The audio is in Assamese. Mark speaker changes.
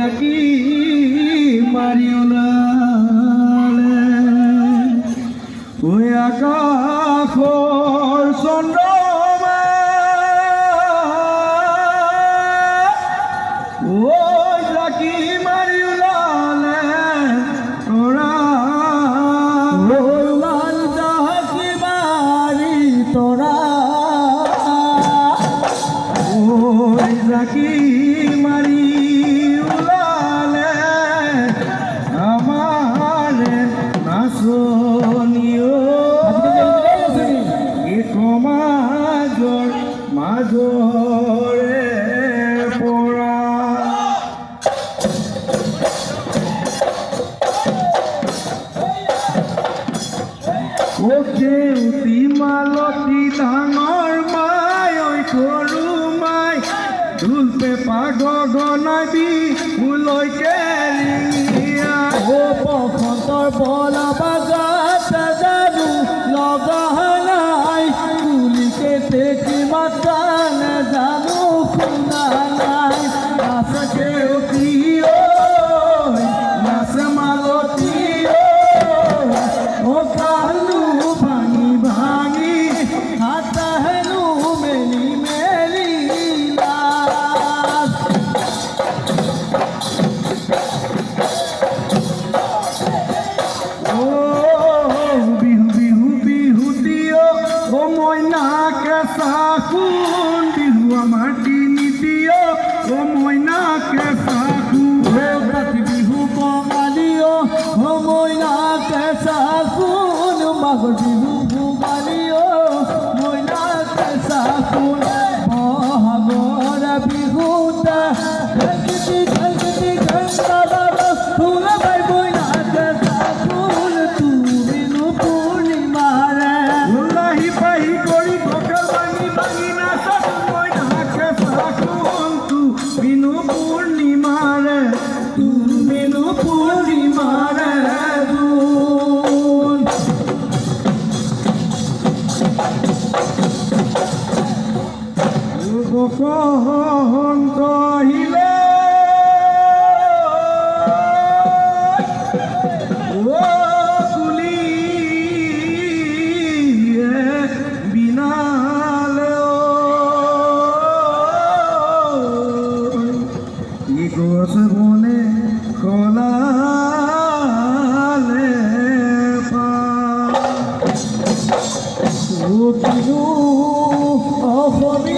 Speaker 1: জাকি মাৰি ওলালে ঐ আকাশৰ চন্দ্ৰমা ঐ জাকি মাৰি ওলালে তৰা ওলাল জাকি মাৰি তৰা ঐ জাকি মাৰি ওলালে আমাৰ নাচনীও মাজৰে পৰা অতি মালতী ডাঙৰ মাই ঐ সৰু মাই ঢোল পেঁপা গগনাই বিহুলৈকে ৰিঙিয়া
Speaker 2: বসন্তৰ বলা বাজাত জানো লগা নাই কুলিকে দেখি মাতা নেজানো শুনা নাই নাচকে অতি নাচ মালতী ও কালু ভাঙি ভাঙি হাত হেনো মেলি মেলি নাচ
Speaker 1: বিহু বিহু বিহুটিও ও মইনা কেঁচা সোণ বিহু আমাৰ তিনিটিও ও মইনা কেঁচা সোণ
Speaker 2: কাতি বিহু কঙালিও মইনা কেঁচা সোণ মাঘৰ বিহু ভোগালিও মইনা কেঁচা সোণ বহাগৰ বিহুতে ঢেঁকীতি ঢেঁকীতি ঢেঁকাডাল ফুল বাই মইনা কেঁচা সোণ তুমিনো পূৰ্ণিমাৰে
Speaker 1: উল্লাহি পাহি কৰি ঢোকা ভাঙি ভাঙি নাচত মইনা কেঁচা সোণ তুমিনো পূৰ্ণিমাৰে
Speaker 2: তুমিনো পূৰ্ণিমাৰে জোন
Speaker 1: বসন্ত আহিলে কুলিয়ে বিনালে ই গছ বনে খলালে
Speaker 2: বিহু অসমীয়া